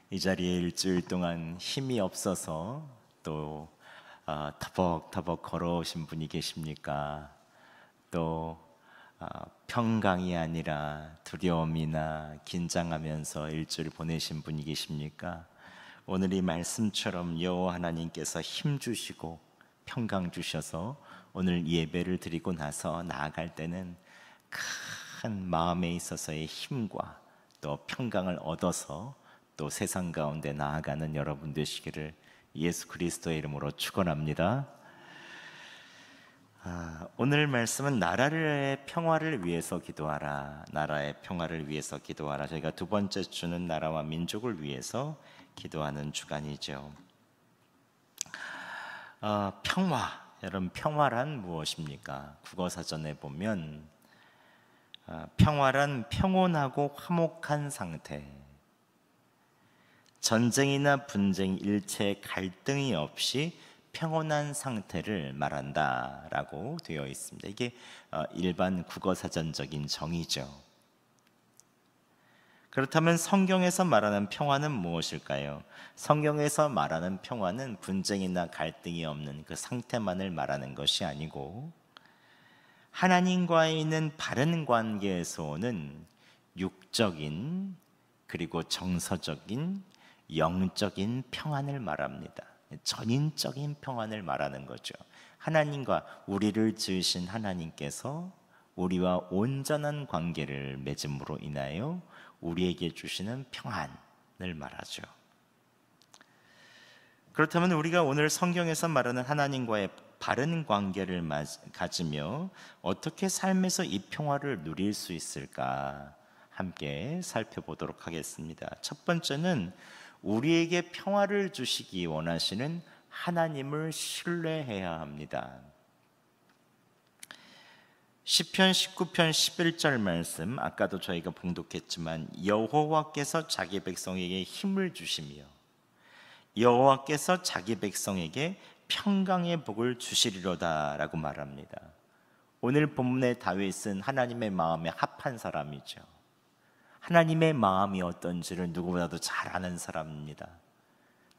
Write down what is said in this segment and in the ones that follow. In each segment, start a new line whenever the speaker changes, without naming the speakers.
이 자리에 일주일 동안 힘이 없어서 또 터벅터벅 걸어오신 분이 계십니까? 또 평강이 아니라 두려움이나 긴장하면서 일주일 보내신 분이 계십니까? 오늘 이 말씀처럼 여호와 하나님께서 힘 주시고 평강 주셔서 오늘 예배를 드리고 나서 나아갈 때는 큰 마음에 있어서의 힘과 또 평강을 얻어서 또 세상 가운데 나아가는 여러분 되시기를 예수 그리스도의 이름으로 축원합니다. 오늘 말씀은 나라의 평화를 위해서 기도하라. 나라의 평화를 위해서 기도하라. 저희가 두 번째 주는 나라와 민족을 위해서 기도하는 주간이죠. 평화, 여러분 평화란 무엇입니까? 국어사전에 보면 평화란 평온하고 화목한 상태, 전쟁이나 분쟁, 일체 갈등이 없이 평온한 상태를 말한다라고 되어 있습니다. 이게 일반 국어사전적인 정의죠. 그렇다면 성경에서 말하는 평화는 무엇일까요? 성경에서 말하는 평화는 분쟁이나 갈등이 없는 그 상태만을 말하는 것이 아니고 하나님과의 있는 바른 관계에서 오는 육적인 그리고 정서적인 영적인 평안을 말합니다. 전인적인 평안을 말하는 거죠. 하나님과 우리를 지으신 하나님께서 우리와 온전한 관계를 맺음으로 인하여 우리에게 주시는 평안을 말하죠. 그렇다면 우리가 오늘 성경에서 말하는 하나님과의 바른 관계를 가지며 어떻게 삶에서 이 평화를 누릴 수 있을까 함께 살펴보도록 하겠습니다. 첫 번째는 우리에게 평화를 주시기 원하시는 하나님을 신뢰해야 합니다. 시편 19편 11절 말씀, 아까도 저희가 봉독했지만 여호와께서 자기 백성에게 힘을 주시며 여호와께서 자기 백성에게 평강의 복을 주시리로다 라고 말합니다. 오늘 본문의 다윗은 하나님의 마음에 합한 사람이죠. 하나님의 마음이 어떤지를 누구보다도 잘 아는 사람입니다.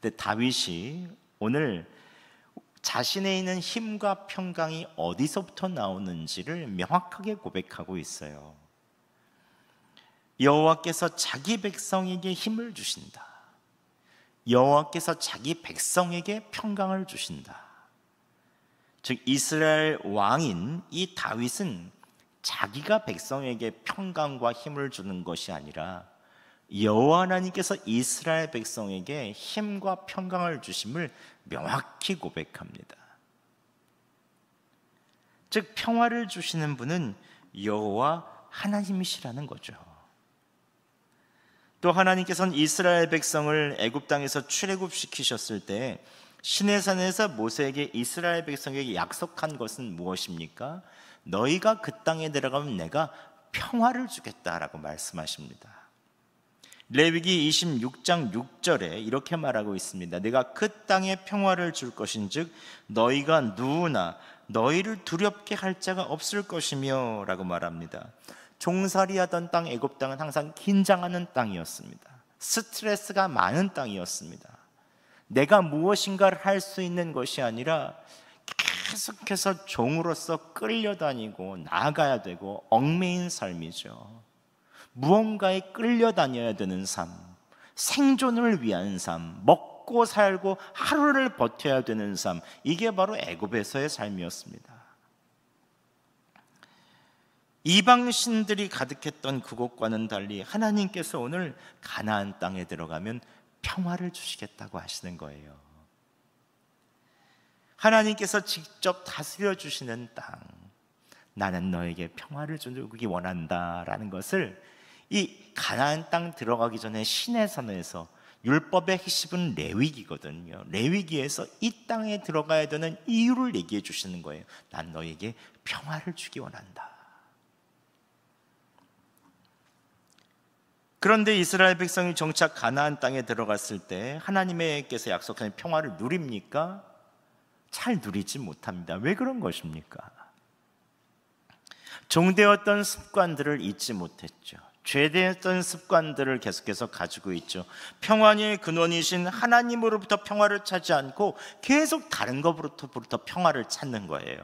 근데 다윗이 오늘 자신에 있는 힘과 평강이 어디서부터 나오는지를 명확하게 고백하고 있어요. 여호와께서 자기 백성에게 힘을 주신다. 여호와께서 자기 백성에게 평강을 주신다. 즉 이스라엘 왕인 이 다윗은 자기가 백성에게 평강과 힘을 주는 것이 아니라 여호와 하나님께서 이스라엘 백성에게 힘과 평강을 주심을 명확히 고백합니다. 즉 평화를 주시는 분은 여호와 하나님이시라는 거죠. 또 하나님께서는 이스라엘 백성을 애굽 땅에서 출애굽시키셨을 때 시내산에서 모세에게 이스라엘 백성에게 약속한 것은 무엇입니까? 너희가 그 땅에 들어가면 내가 평화를 주겠다라고 말씀하십니다. 레위기 26장 6절에 이렇게 말하고 있습니다. 내가 그 땅에 평화를 줄 것인즉 너희가 누구나 너희를 두렵게 할 자가 없을 것이며 라고 말합니다. 종살이하던 땅 애굽 땅은 항상 긴장하는 땅이었습니다. 스트레스가 많은 땅이었습니다. 내가 무엇인가를 할 수 있는 것이 아니라 계속해서 종으로서 끌려다니고 나아가야 되고 얽매인 삶이죠. 무언가에 끌려다녀야 되는 삶, 생존을 위한 삶, 먹고 살고 하루를 버텨야 되는 삶, 이게 바로 애굽에서의 삶이었습니다. 이방신들이 가득했던 그곳과는 달리 하나님께서 오늘 가나안 땅에 들어가면 평화를 주시겠다고 하시는 거예요. 하나님께서 직접 다스려 주시는 땅, 나는 너에게 평화를 주기 원한다라는 것을 이 가나안 땅 들어가기 전에 시내산에서 율법의 핵심은 레위기거든요. 레위기에서 이 땅에 들어가야 되는 이유를 얘기해 주시는 거예요. 난 너에게 평화를 주기 원한다. 그런데 이스라엘 백성이 정착 가나안 땅에 들어갔을 때 하나님께서 약속한 평화를 누립니까? 잘 누리지 못합니다. 왜 그런 것입니까? 종되었던 습관들을 잊지 못했죠. 죄됐던 습관들을 계속해서 가지고 있죠. 평안의 근원이신 하나님으로부터 평화를 찾지 않고 계속 다른 것으로부터 평화를 찾는 거예요.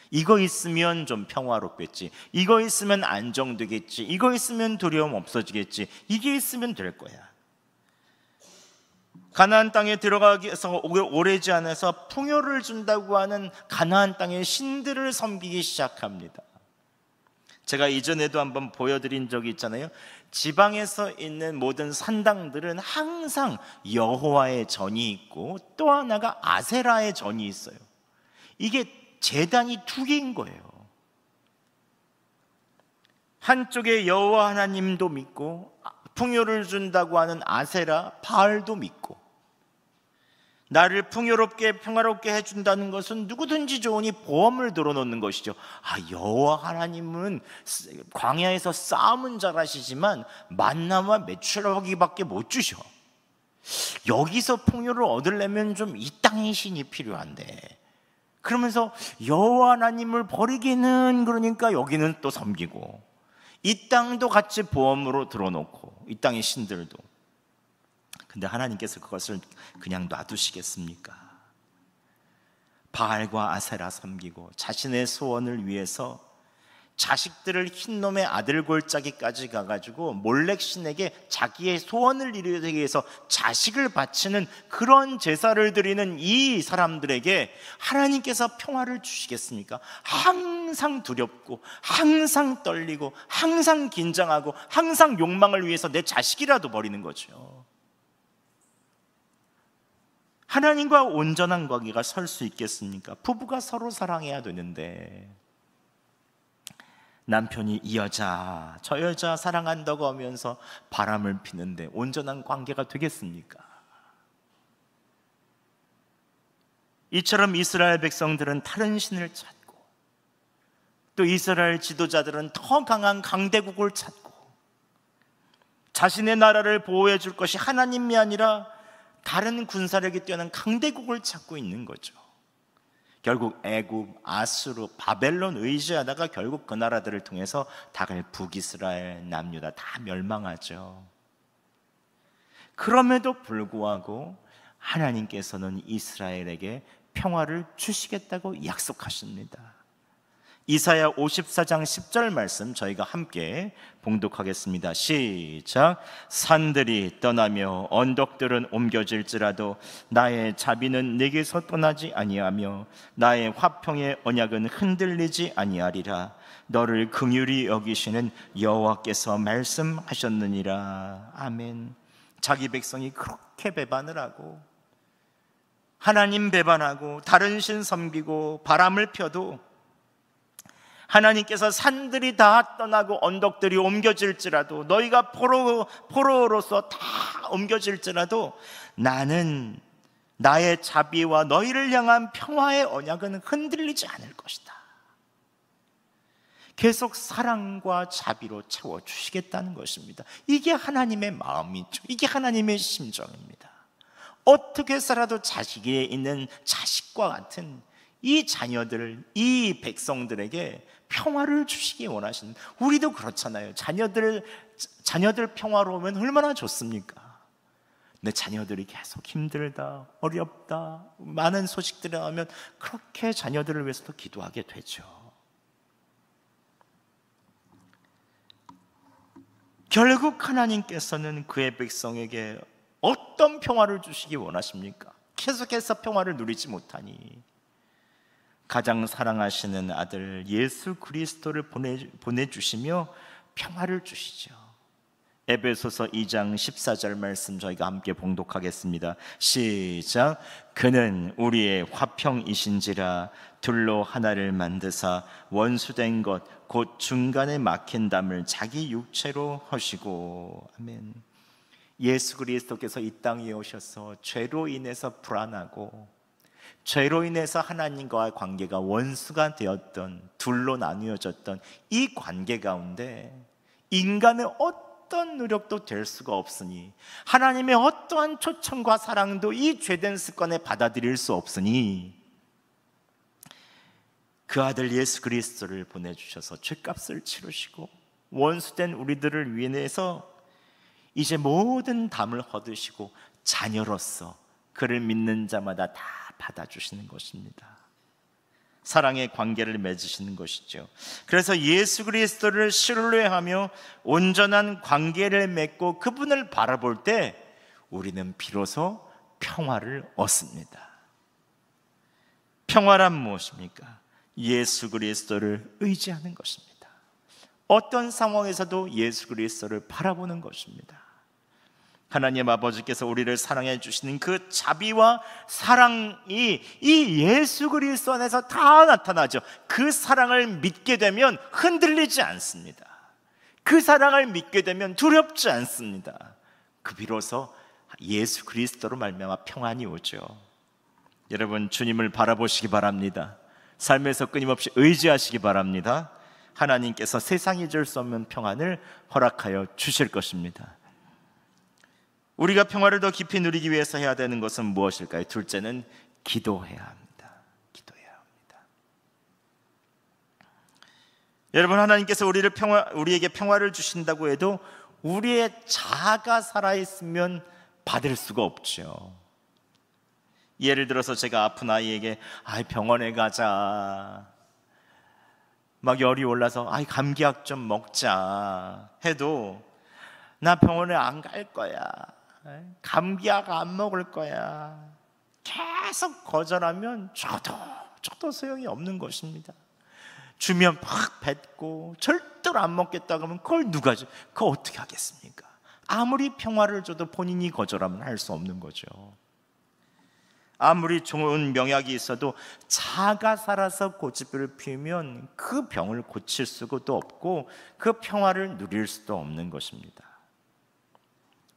이거 있으면 좀 평화롭겠지, 이거 있으면 안정되겠지, 이거 있으면 두려움 없어지겠지, 이게 있으면 될 거야. 가나안 땅에 들어가기 위해서 오래지 않아서 풍요를 준다고 하는 가나안 땅의 신들을 섬기기 시작합니다. 제가 이전에도 한번 보여드린 적이 있잖아요. 지방에서 있는 모든 산당들은 항상 여호와의 전이 있고 또 하나가 아세라의 전이 있어요. 이게 제단이 두 개인 거예요. 한쪽에 여호와 하나님도 믿고 풍요를 준다고 하는 아세라 바알도 믿고, 나를 풍요롭게 평화롭게 해준다는 것은 누구든지 좋으니 보험을 들어놓는 것이죠. 여호와 하나님은 광야에서 싸움은 잘하시지만 만나와 메추라기밖에 못 주셔. 여기서 풍요를 얻으려면 좀 이 땅의 신이 필요한데, 그러면서 여호와 하나님을 버리기는 그러니까 여기는 또 섬기고, 이 땅도 같이 보험으로 들어놓고, 이 땅의 신들도. 근데 하나님께서 그것을 그냥 놔두시겠습니까? 바알과 아세라 섬기고 자신의 소원을 위해서 자식들을 흰놈의 아들 골짜기까지 가가지고 몰렉 신에게 자기의 소원을 이루기 위해서 자식을 바치는 그런 제사를 드리는 이 사람들에게 하나님께서 평화를 주시겠습니까? 항상 두렵고 항상 떨리고 항상 긴장하고 항상 욕망을 위해서 내 자식이라도 버리는 거죠. 하나님과 온전한 관계가 설 수 있겠습니까? 부부가 서로 사랑해야 되는데 남편이 이 여자 저 여자 사랑한다고 하면서 바람을 피는데 온전한 관계가 되겠습니까? 이처럼 이스라엘 백성들은 다른 신을 찾고, 또 이스라엘 지도자들은 더 강한 강대국을 찾고, 자신의 나라를 보호해 줄 것이 하나님이 아니라 다른 군사력이 뛰어난 강대국을 찾고 있는 거죠. 결국 애굽, 아수르, 바벨론 의지하다가 결국 그 나라들을 통해서 다갈 북이스라엘, 남유다 다 멸망하죠. 그럼에도 불구하고 하나님께서는 이스라엘에게 평화를 주시겠다고 약속하십니다. 이사야 54장 10절 말씀 저희가 함께 봉독하겠습니다. 시작. 산들이 떠나며 언덕들은 옮겨질지라도 나의 자비는 내게서 떠나지 아니하며 나의 화평의 언약은 흔들리지 아니하리라. 너를 긍휼히 여기시는 여호와께서 말씀하셨느니라. 아멘. 자기 백성이 그렇게 배반을 하고 하나님 배반하고 다른 신 섬기고 바람을 펴도 하나님께서 산들이 다 떠나고 언덕들이 옮겨질지라도, 너희가 포로로서 다 옮겨질지라도 나는 나의 자비와 너희를 향한 평화의 언약은 흔들리지 않을 것이다. 계속 사랑과 자비로 채워주시겠다는 것입니다. 이게 하나님의 마음이죠. 이게 하나님의 심정입니다. 어떻게 살아도 자식에 있는 자식과 같은 이 자녀들, 이 백성들에게 평화를 주시기 원하시는, 우리도 그렇잖아요. 자녀들 평화로우면 얼마나 좋습니까? 내 자녀들이 계속 힘들다, 어렵다, 많은 소식들이 나오면 그렇게 자녀들을 위해서도 기도하게 되죠. 결국 하나님께서는 그의 백성에게 어떤 평화를 주시기 원하십니까? 계속해서 평화를 누리지 못하니 가장 사랑하시는 아들 예수 그리스도를 보내주시며 평화를 주시죠. 에베소서 2장 14절 말씀 저희가 함께 봉독하겠습니다. 시작. 그는 우리의 화평이신지라 둘로 하나를 만드사 원수된 것 곧 중간에 막힌 담을 자기 육체로 하시고. 아멘. 예수 그리스도께서 이 땅에 오셔서 죄로 인해서 불안하고 죄로 인해서 하나님과의 관계가 원수가 되었던, 둘로 나누어졌던 이 관계 가운데 인간의 어떤 노력도 될 수가 없으니, 하나님의 어떠한 초청과 사랑도 이 죄된 습관에 받아들일 수 없으니 그 아들 예수 그리스도를 보내주셔서 죄값을 치르시고 원수된 우리들을 위해서 이제 모든 담을 걷으시고 자녀로서 그를 믿는 자마다 다 받아주시는 것입니다. 사랑의 관계를 맺으시는 것이죠. 그래서 예수 그리스도를 신뢰하며 온전한 관계를 맺고 그분을 바라볼 때 우리는 비로소 평화를 얻습니다. 평화란 무엇입니까? 예수 그리스도를 의지하는 것입니다. 어떤 상황에서도 예수 그리스도를 바라보는 것입니다. 하나님 아버지께서 우리를 사랑해 주시는 그 자비와 사랑이 이 예수 그리스도 안에서 다 나타나죠. 그 사랑을 믿게 되면 흔들리지 않습니다. 그 사랑을 믿게 되면 두렵지 않습니다. 그 비로소 예수 그리스도로 말미암아 평안이 오죠. 여러분, 주님을 바라보시기 바랍니다. 삶에서 끊임없이 의지하시기 바랍니다. 하나님께서 세상이 줄 수 없는 평안을 허락하여 주실 것입니다. 우리가 평화를 더 깊이 누리기 위해서 해야 되는 것은 무엇일까요? 둘째는 기도해야 합니다. 기도해야 합니다. 여러분, 하나님께서 우리에게 평화를 주신다고 해도 우리의 자아가 살아있으면 받을 수가 없죠. 예를 들어서 제가 아픈 아이에게 병원에 가자, 막 열이 올라서 감기약 좀 먹자 해도 나 병원에 안 갈 거야, 감기약 안 먹을 거야, 계속 거절하면 저도 소용이 없는 것입니다. 주면 팍 뱉고 절대로 안 먹겠다고 하면 그걸 어떻게 하겠습니까? 아무리 평화를 줘도 본인이 거절하면 할 수 없는 거죠. 아무리 좋은 명약이 있어도 자가 살아서 고집을 피우면 그 병을 고칠 수도 없고 그 평화를 누릴 수도 없는 것입니다.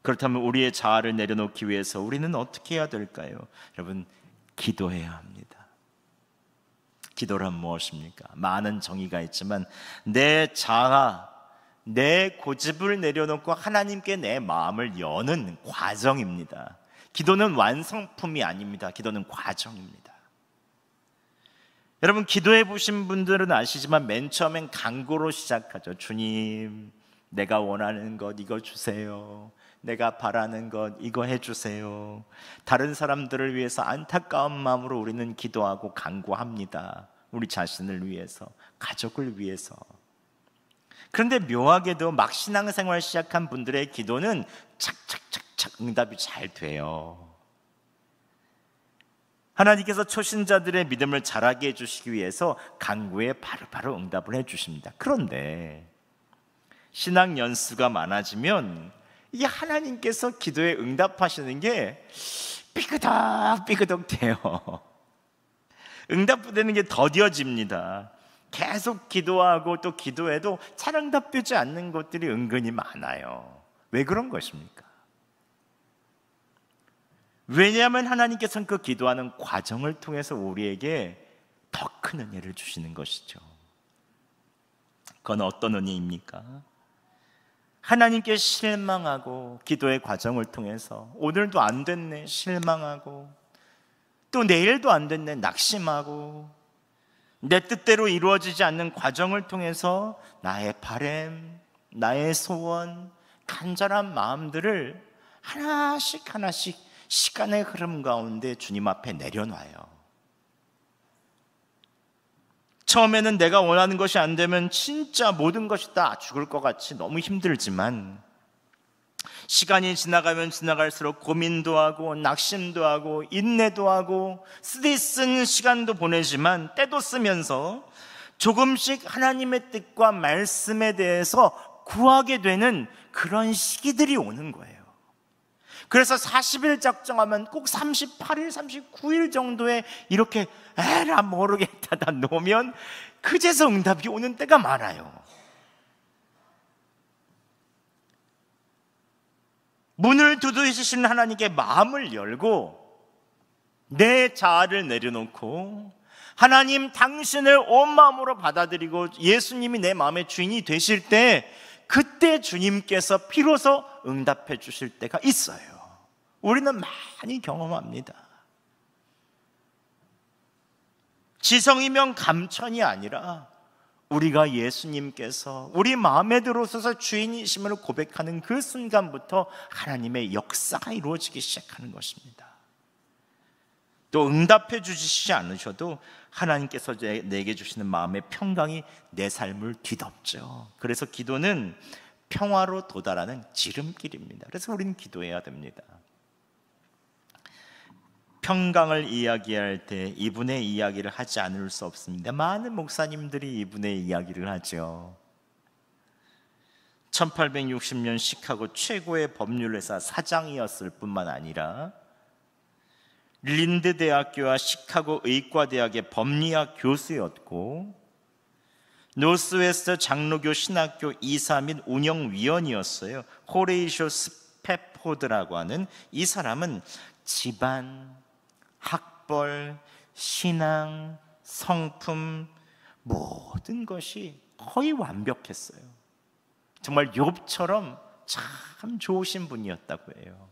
그렇다면 우리의 자아를 내려놓기 위해서 우리는 어떻게 해야 될까요? 여러분, 기도해야 합니다. 기도란 무엇입니까? 많은 정의가 있지만 내 자아, 내 고집을 내려놓고 하나님께 내 마음을 여는 과정입니다. 기도는 완성품이 아닙니다. 기도는 과정입니다. 여러분, 기도해 보신 분들은 아시지만 맨 처음엔 간구로 시작하죠. 주님, 내가 원하는 것 이거 주세요. 내가 바라는 것 이거 해주세요. 다른 사람들을 위해서 안타까운 마음으로 우리는 기도하고 간구합니다. 우리 자신을 위해서, 가족을 위해서. 그런데 묘하게도 막 신앙생활 시작한 분들의 기도는 착착착착 응답이 잘 돼요. 하나님께서 초신자들의 믿음을 자라게 해주시기 위해서 간구에 바로바로 응답을 해주십니다. 그런데 신앙 연수가 많아지면 이게 하나님께서 기도에 응답하시는 게 삐그덕 돼요. 응답되는 게 더뎌집니다. 계속 기도하고 또 기도해도 잘 응답되지 않는 것들이 은근히 많아요. 왜 그런 것입니까? 왜냐하면 하나님께서는 그 기도하는 과정을 통해서 우리에게 더 큰 은혜를 주시는 것이죠. 그건 어떤 은혜입니까? 하나님께 실망하고 기도의 과정을 통해서 오늘도 안 됐네 실망하고, 또 내일도 안 됐네 낙심하고, 내 뜻대로 이루어지지 않는 과정을 통해서 나의 바람, 나의 소원, 간절한 마음들을 하나씩 시간의 흐름 가운데 주님 앞에 내려놔요. 처음에는 내가 원하는 것이 안 되면 진짜 모든 것이 다 죽을 것 같이 너무 힘들지만, 시간이 지나가면 지나갈수록 고민도 하고 낙심도 하고 인내도 하고 쓰디 쓴 시간도 보내지만 때도 쓰면서 조금씩 하나님의 뜻과 말씀에 대해서 구하게 되는 그런 시기들이 오는 거예요. 그래서 40일 작정하면 꼭 38일, 39일 정도에 이렇게 에라 모르겠다 다 놓으면 그제서 응답이 오는 때가 많아요. 문을 두드리시는 하나님께 마음을 열고 내 자아를 내려놓고 하나님 당신을 온 마음으로 받아들이고 예수님이 내 마음의 주인이 되실 때, 그때 주님께서 비로소 응답해 주실 때가 있어요. 우리는 많이 경험합니다. 지성이면 감천이 아니라 우리가 예수님께서 우리 마음에 들어서서 주인이심을 고백하는 그 순간부터 하나님의 역사가 이루어지기 시작하는 것입니다. 또 응답해 주시지 않으셔도 하나님께서 내게 주시는 마음의 평강이 내 삶을 뒤덮죠. 그래서 기도는 평화로 도달하는 지름길입니다. 그래서 우리는 기도해야 됩니다. 평강을 이야기할 때 이분의 이야기를 하지 않을 수 없습니다. 많은 목사님들이 이분의 이야기를 하죠. 1860년 시카고 최고의 법률회사 사장이었을 뿐만 아니라 린드 대학교와 시카고 의과대학의 법리학 교수였고 노스웨스트 장로교 신학교 이사 및 운영위원이었어요. 호레이쇼 스패포드라고 하는 이 사람은 집안, 학벌, 신앙, 성품 모든 것이 거의 완벽했어요. 정말 욥처럼 참 좋으신 분이었다고 해요.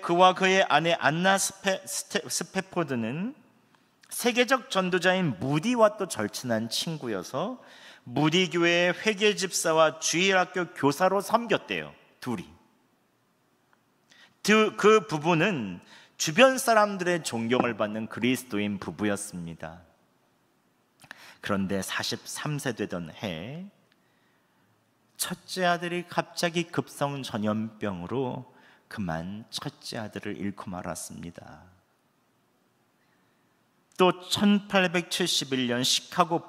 그와 그의 아내 안나 스패포드는 세계적 전도자인 무디와 또 절친한 친구여서 무디 교회의 회계 집사와 주일학교 교사로 섬겼대요. 둘이. 그 부부는 주변 사람들의 존경을 받는 그리스도인 부부였습니다. 그런데 43세 되던 해 첫째 아들이 갑자기 급성 전염병으로 그만 첫째 아들을 잃고 말았습니다. 또 1871년 시카고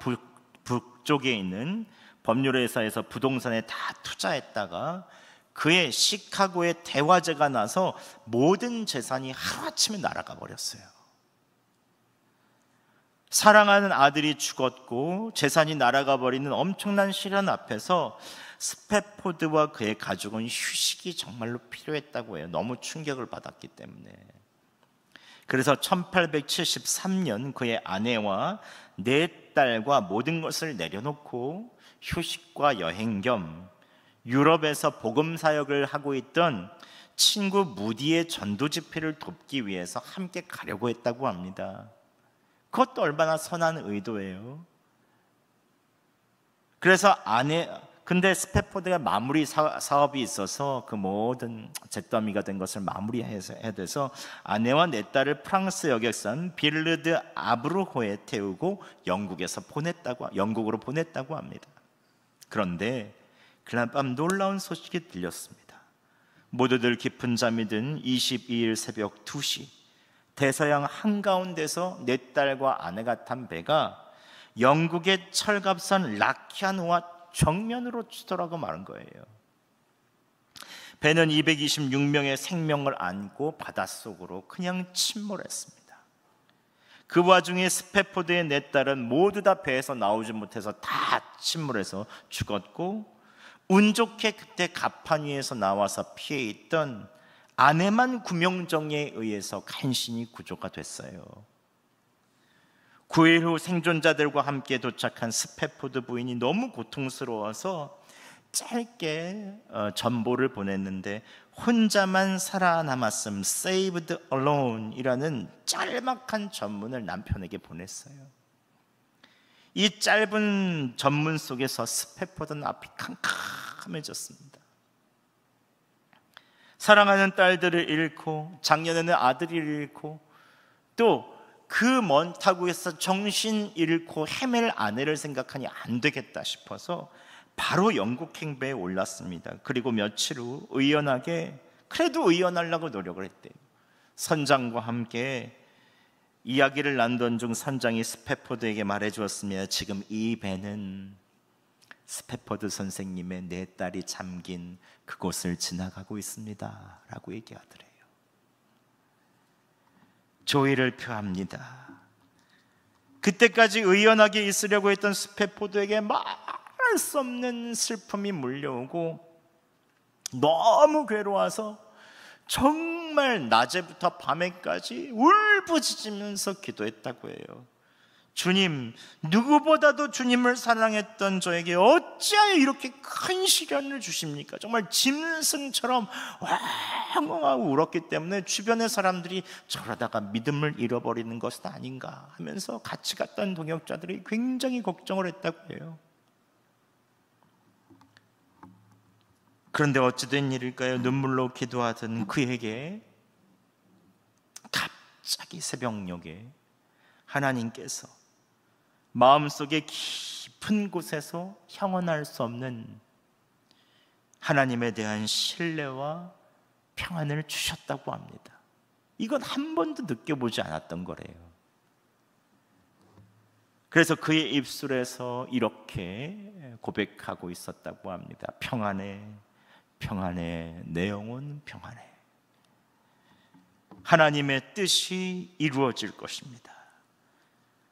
북쪽에 있는 법률회사에서 부동산에 다 투자했다가 그의 시카고에 대화재가 나서 모든 재산이 하루아침에 날아가 버렸어요. 사랑하는 아들이 죽었고 재산이 날아가 버리는 엄청난 시련 앞에서 스패포드와 그의 가족은 휴식이 정말로 필요했다고 해요. 너무 충격을 받았기 때문에. 그래서 1873년 그의 아내와 4딸과 모든 것을 내려놓고 휴식과 여행 겸 유럽에서 복음 사역을 하고 있던 친구 무디의 전도 집회를 돕기 위해서 함께 가려고 했다고 합니다. 그것도 얼마나 선한 의도예요. 그래서 근데 스패포드가 마무리 사업이 있어서 그 모든 잿더미가 된 것을 마무리해야 돼서 아내와 4딸을 프랑스 여객선 빌르드 아브르호에 태우고 영국으로 보냈다고 합니다. 그런데 그날 밤 놀라운 소식이 들렸습니다. 모두들 깊은 잠이 든 22일 새벽 2시 대서양 한가운데서 4딸과 아내가 탄 배가 영국의 철갑선 라키아노와 정면으로 치더라고 말은 거예요. 배는 226명의 생명을 안고 바닷속으로 그냥 침몰했습니다. 그 와중에 스패포드의 4딸은 모두 다 배에서 나오지 못해서 다 침몰해서 죽었고 운 좋게 그때 갑판 위에서 나와서 피해 있던 아내만 구명정에 의해서 간신히 구조가 됐어요. 9일 후 생존자들과 함께 도착한 스패포드 부인이 너무 고통스러워서 짧게 전보를 보냈는데 혼자만 살아남았음 Saved Alone 이라는 짤막한 전문을 남편에게 보냈어요. 이 짧은 전문 속에서 스패포드는 앞이 캄캄해졌습니다. 사랑하는 딸들을 잃고 작년에는 아들을 잃고 또 그 먼 타국에서 정신 잃고 헤맬 아내를 생각하니 안 되겠다 싶어서 바로 영국 행배에 올랐습니다. 그리고 며칠 후 그래도 의연하려고 노력을 했대요. 선장과 함께 이야기를 나누던 중 선장이 스패포드에게 말해주었습니다. 지금 이 배는 스패포드 선생님의 4딸이 잠긴 그곳을 지나가고 있습니다 라고 얘기하더래요. 조의를 표합니다. 그때까지 의연하게 있으려고 했던 스패포드에게 말할 수 없는 슬픔이 몰려오고 너무 괴로워서 정말 낮에부터 밤에까지 울부짖으면서 기도했다고 해요. 주님, 누구보다도 주님을 사랑했던 저에게 어찌하여 이렇게 큰 시련을 주십니까? 정말 짐승처럼 왕왕하고 울었기 때문에 주변의 사람들이 저러다가 믿음을 잃어버리는 것은 아닌가 하면서 같이 갔던 동역자들이 굉장히 걱정을 했다고 해요. 그런데 어찌된 일일까요? 눈물로 기도하던 그에게 갑자기 새벽녘에 하나님께서 마음속에 깊은 곳에서 형언할 수 없는 하나님에 대한 신뢰와 평안을 주셨다고 합니다. 이건 한 번도 느껴보지 않았던 거래요. 그래서 그의 입술에서 이렇게 고백하고 있었다고 합니다. 평안해, 평안해, 내 영혼 평안해. 하나님의 뜻이 이루어질 것입니다.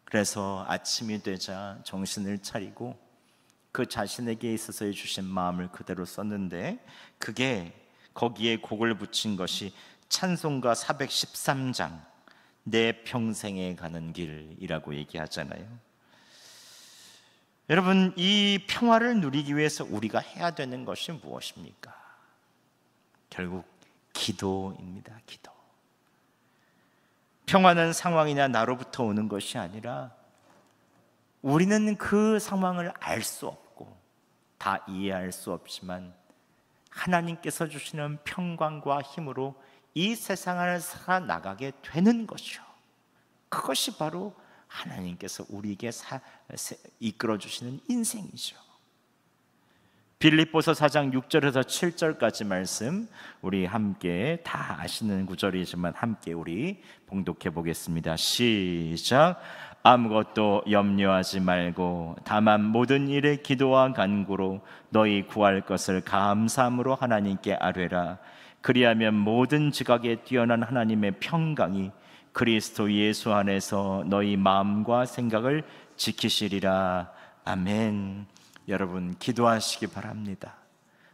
그래서 아침이 되자 정신을 차리고 그 자신에게 있어서 주신 마음을 그대로 썼는데, 그게 거기에 곡을 붙인 것이 찬송가 413장 내 평생에 가는 길이라고 얘기하잖아요. 여러분, 이 평화를 누리기 위해서 우리가 해야 되는 것이 무엇입니까? 결국 기도입니다. 기도. 평화는 상황이나 나로부터 오는 것이 아니라 우리는 그 상황을 알 수 없고 다 이해할 수 없지만 하나님께서 주시는 평강과 힘으로 이 세상을 살아나가게 되는 것이요, 그것이 바로 하나님께서 우리에게 이끌어 주시는 인생이죠. 빌립보서 4장 6절에서 7절까지 말씀, 우리 함께 다 아시는 구절이지만 함께 우리 봉독해 보겠습니다. 시작. 아무것도 염려하지 말고 다만 모든 일에 기도와 간구로 너희 구할 것을 감사함으로 하나님께 아뢰라. 그리하면 모든 지각에 뛰어난 하나님의 평강이 그리스도 예수 안에서 너희 마음과 생각을 지키시리라. 아멘. 여러분, 기도하시기 바랍니다.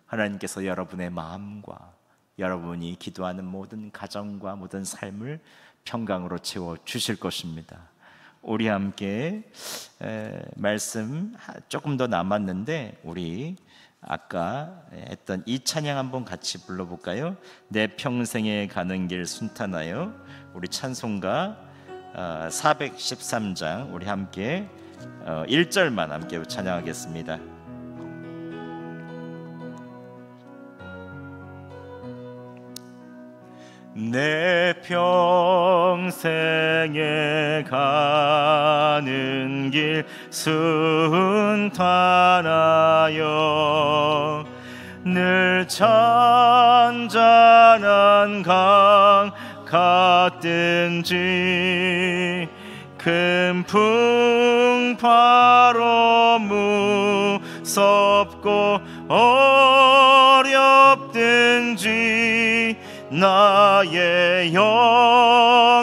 하나님께서 여러분의 마음과 여러분이 기도하는 모든 가정과 모든 삶을 평강으로 채워 주실 것입니다. 우리 함께 말씀 조금 더 남았는데 우리 아까 했던 이 찬양 한번 같이 불러볼까요? 내 평생에 가는 길 순탄하여. 우리 찬송가 413장 우리 함께 1절만 함께 찬양하겠습니다. 내 평생에 가는 길 순탄하여 늘 잔잔한 강 같든지 큰 풍파로 무섭고 어렵든지 나의 영혼은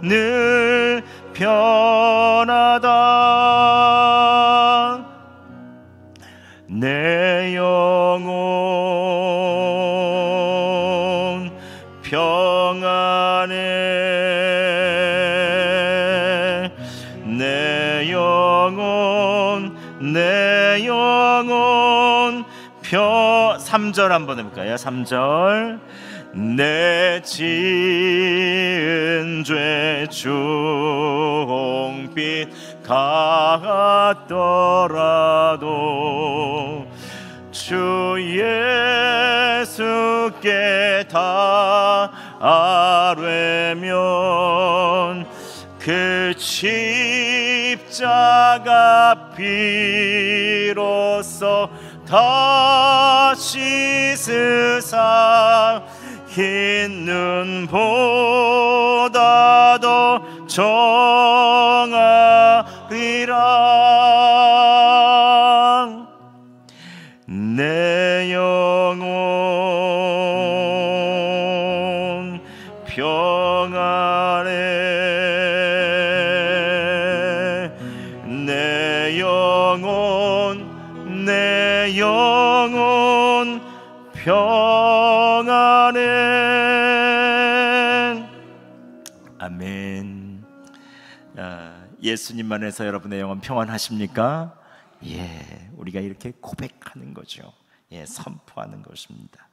늘 편하다. 내 영혼 평안해. 내 영혼 3절 한번 해볼까요? 3절. 내 지은 죄 종빛 같더라도 주 예수께 다 아뢰면 그 십자가 피로써 다 씻으사 흰 눈보다 더 정하리라. 내 영혼 평안해. 내 영혼 평안해. 아멘. 예수님 안에서 여러분의 영혼 평안하십니까? 예, 우리가 이렇게 고백하는 거죠. 예, 선포하는 것입니다.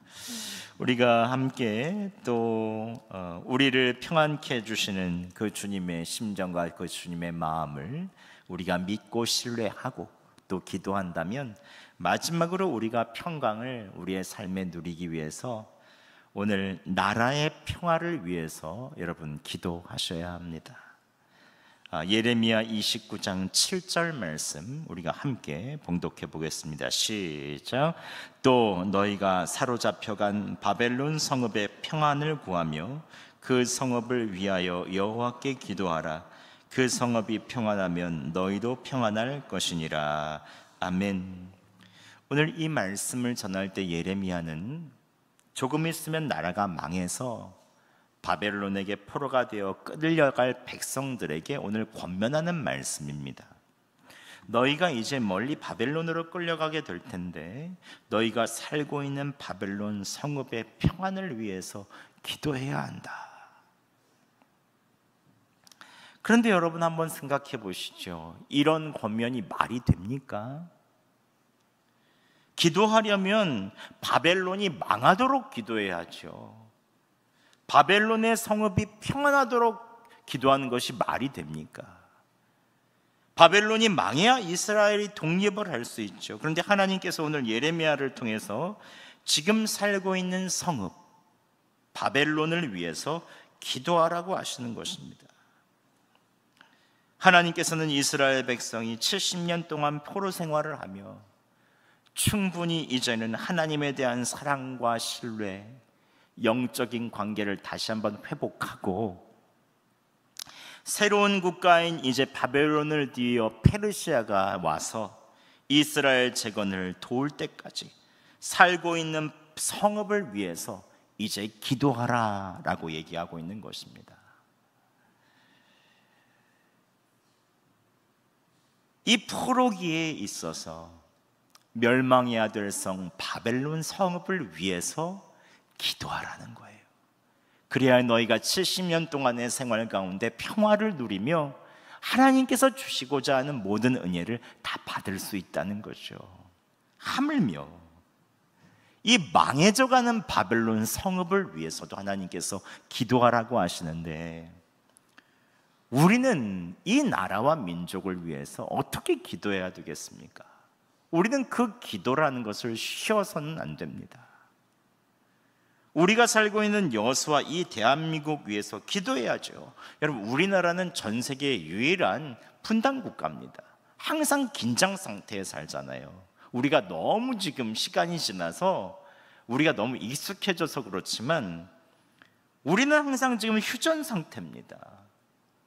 우리가 함께 또 우리를 평안케 해주시는 그 주님의 심정과 그 주님의 마음을 우리가 믿고 신뢰하고 또 기도한다면 마지막으로 우리가 평강을 우리의 삶에 누리기 위해서 오늘 나라의 평화를 위해서 여러분 기도하셔야 합니다. 예레미야 29장 7절 말씀 우리가 함께 봉독해 보겠습니다. 시작. 또 너희가 사로잡혀간 바벨론 성읍의 평안을 구하며 그 성읍을 위하여 여호와께 기도하라. 그 성읍이 평안하면 너희도 평안할 것이니라. 아멘. 오늘 이 말씀을 전할 때 예레미야는 조금 있으면 나라가 망해서 바벨론에게 포로가 되어 끌려갈 백성들에게 오늘 권면하는 말씀입니다. 너희가 이제 멀리 바벨론으로 끌려가게 될 텐데 너희가 살고 있는 바벨론 성읍의 평안을 위해서 기도해야 한다. 그런데 여러분 한번 생각해 보시죠. 이런 권면이 말이 됩니까? 기도하려면 바벨론이 망하도록 기도해야죠. 바벨론의 성읍이 평안하도록 기도하는 것이 말이 됩니까? 바벨론이 망해야 이스라엘이 독립을 할 수 있죠. 그런데 하나님께서 오늘 예레미야를 통해서 지금 살고 있는 성읍 바벨론을 위해서 기도하라고 하시는 것입니다. 하나님께서는 이스라엘 백성이 70년 동안 포로 생활을 하며 충분히 이제는 하나님에 대한 사랑과 신뢰, 영적인 관계를 다시 한번 회복하고 새로운 국가인 이제 바벨론을 뒤이어 페르시아가 와서 이스라엘 재건을 도울 때까지 살고 있는 성읍을 위해서 이제 기도하라 라고 얘기하고 있는 것입니다. 이 포로기에 있어서 멸망해야 될 성 바벨론 성읍을 위해서 기도하라는 거예요. 그래야 너희가 70년 동안의 생활 가운데 평화를 누리며 하나님께서 주시고자 하는 모든 은혜를 다 받을 수 있다는 거죠. 하물며 이 망해져가는 바벨론 성읍을 위해서도 하나님께서 기도하라고 하시는데 우리는 이 나라와 민족을 위해서 어떻게 기도해야 되겠습니까? 우리는 그 기도라는 것을 쉬어서는 안 됩니다. 우리가 살고 있는 여수와 이 대한민국 위해서 기도해야죠. 여러분, 우리나라는 전 세계 유일한 분단 국가입니다. 항상 긴장 상태에 살잖아요. 우리가 너무 지금 시간이 지나서 우리가 너무 익숙해져서 그렇지만 우리는 항상 지금 휴전 상태입니다.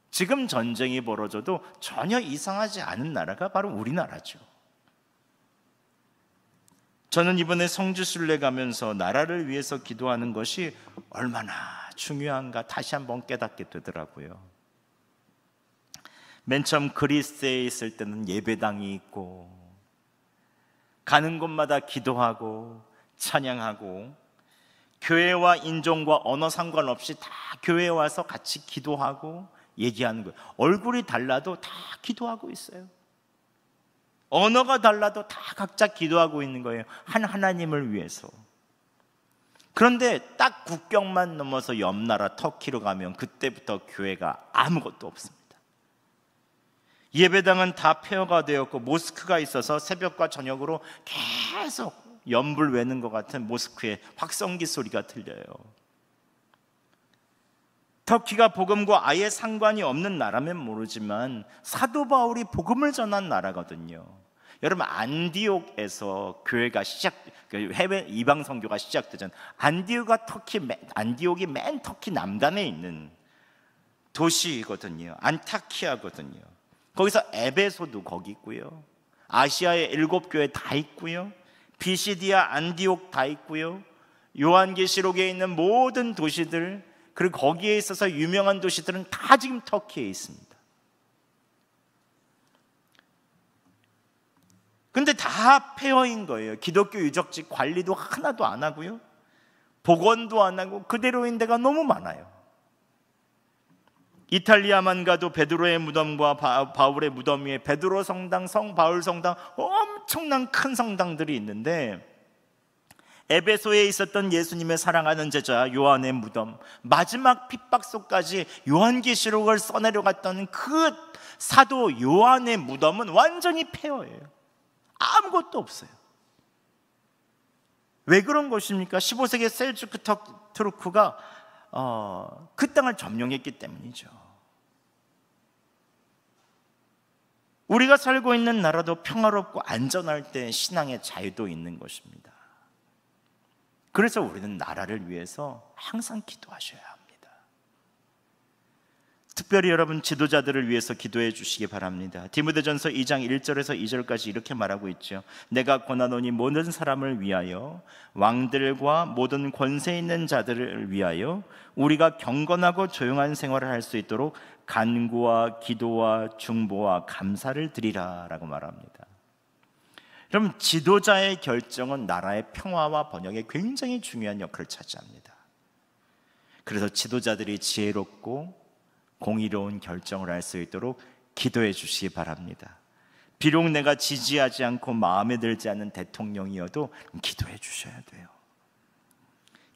지금 전쟁이 벌어져도 전혀 이상하지 않은 나라가 바로 우리나라죠. 저는 이번에 성지순례 가면서 나라를 위해서 기도하는 것이 얼마나 중요한가 다시 한번 깨닫게 되더라고요. 맨 처음 그리스에 있을 때는 예배당이 있고 가는 곳마다 기도하고 찬양하고 교회와 인종과 언어 상관없이 다 교회에 와서 같이 기도하고 얘기하는 거예요. 얼굴이 달라도 다 기도하고 있어요. 언어가 달라도 다 각자 기도하고 있는 거예요. 하나님을 위해서. 그런데 딱 국경만 넘어서 옆 나라 터키로 가면 그때부터 교회가 아무것도 없습니다. 예배당은 다 폐허가 되었고 모스크가 있어서 새벽과 저녁으로 계속 연불 외는 것 같은 모스크의 확성기 소리가 들려요. 터키가 복음과 아예 상관이 없는 나라면 모르지만 사도 바울이 복음을 전한 나라거든요. 여러분, 안디옥에서 교회가 해외 이방 선교가 시작되잖아요. 안디옥이 맨 터키 남단에 있는 도시거든요. 안타키아거든요. 거기서 에베소도 거기 있고요. 아시아의 7교회 다 있고요. 비시디아, 안디옥 다 있고요. 요한계시록에 있는 모든 도시들, 그리고 거기에 있어서 유명한 도시들은 다 지금 터키에 있습니다. 근데 다 폐허인 거예요. 기독교 유적지 관리도 하나도 안 하고요. 복원도 안 하고 그대로인 데가 너무 많아요. 이탈리아만 가도 베드로의 무덤과 바울의 무덤 위에 베드로 성당, 바울 성당, 엄청난 큰 성당들이 있는데, 에베소에 있었던 예수님의 사랑하는 제자 요한의 무덤, 마지막 핍박소까지 요한계시록을 써내려갔던 그 사도 요한의 무덤은 완전히 폐허예요. 아무것도 없어요. 왜 그런 것입니까? 15세기 셀주크 투르크가 그 땅을 점령했기 때문이죠. 우리가 살고 있는 나라도 평화롭고 안전할 때 신앙의 자유도 있는 것입니다. 그래서 우리는 나라를 위해서 항상 기도하셔야 합니다. 특별히 여러분 지도자들을 위해서 기도해 주시기 바랍니다. 디모데전서 2장 1절에서 2절까지 이렇게 말하고 있죠. 내가 권하노니 모든 사람을 위하여, 왕들과 모든 권세 있는 자들을 위하여 우리가 경건하고 조용한 생활을 할 수 있도록 간구와 기도와 중보와 감사를 드리라 라고 말합니다. 여러분, 지도자의 결정은 나라의 평화와 번영에 굉장히 중요한 역할을 차지합니다. 그래서 지도자들이 지혜롭고 공의로운 결정을 할 수 있도록 기도해 주시기 바랍니다. 비록 내가 지지하지 않고 마음에 들지 않는 대통령이어도 기도해 주셔야 돼요.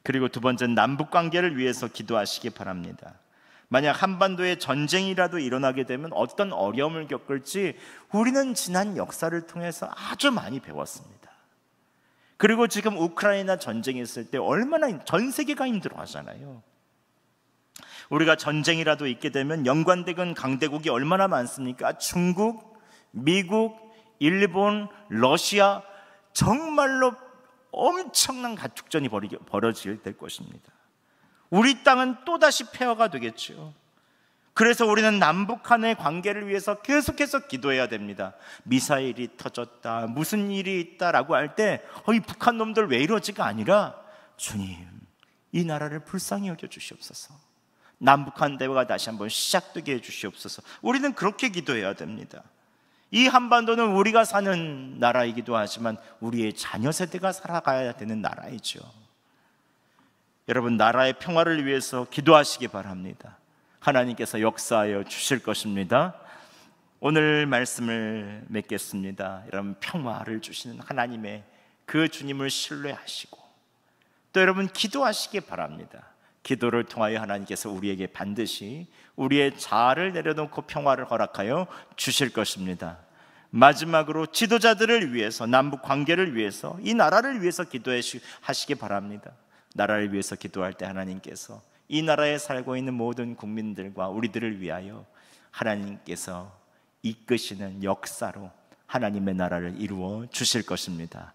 그리고 두 번째는 남북관계를 위해서 기도하시기 바랍니다. 만약 한반도에 전쟁이라도 일어나게 되면 어떤 어려움을 겪을지 우리는 지난 역사를 통해서 아주 많이 배웠습니다. 그리고 지금 우크라이나 전쟁이 있을 때 얼마나 전 세계가 힘들어하잖아요. 우리가 전쟁이라도 있게 되면 연관되는 강대국이 얼마나 많습니까? 중국, 미국, 일본, 러시아, 정말로 엄청난 가축전이 벌어질 것입니다. 우리 땅은 또다시 폐허가 되겠죠. 그래서 우리는 남북 간의 관계를 위해서 계속해서 기도해야 됩니다. 미사일이 터졌다, 무슨 일이 있다라고 할 때 이 북한 놈들 왜 이러지가 아니라, 주님, 이 나라를 불쌍히 여겨 주시옵소서. 남북한 대화가 다시 한번 시작되게 해주시옵소서. 우리는 그렇게 기도해야 됩니다. 이 한반도는 우리가 사는 나라이기도 하지만 우리의 자녀 세대가 살아가야 되는 나라이죠. 여러분, 나라의 평화를 위해서 기도하시기 바랍니다. 하나님께서 역사하여 주실 것입니다. 오늘 말씀을 맺겠습니다. 여러분, 평화를 주시는 하나님의 그 주님을 신뢰하시고 또 여러분 기도하시기 바랍니다. 기도를 통하여 하나님께서 우리에게 반드시 우리의 자아를 내려놓고 평화를 허락하여 주실 것입니다. 마지막으로 지도자들을 위해서, 남북 관계를 위해서, 이 나라를 위해서 기도하시기 바랍니다. 나라를 위해서 기도할 때 하나님께서 이 나라에 살고 있는 모든 국민들과 우리들을 위하여 하나님께서 이끄시는 역사로 하나님의 나라를 이루어 주실 것입니다.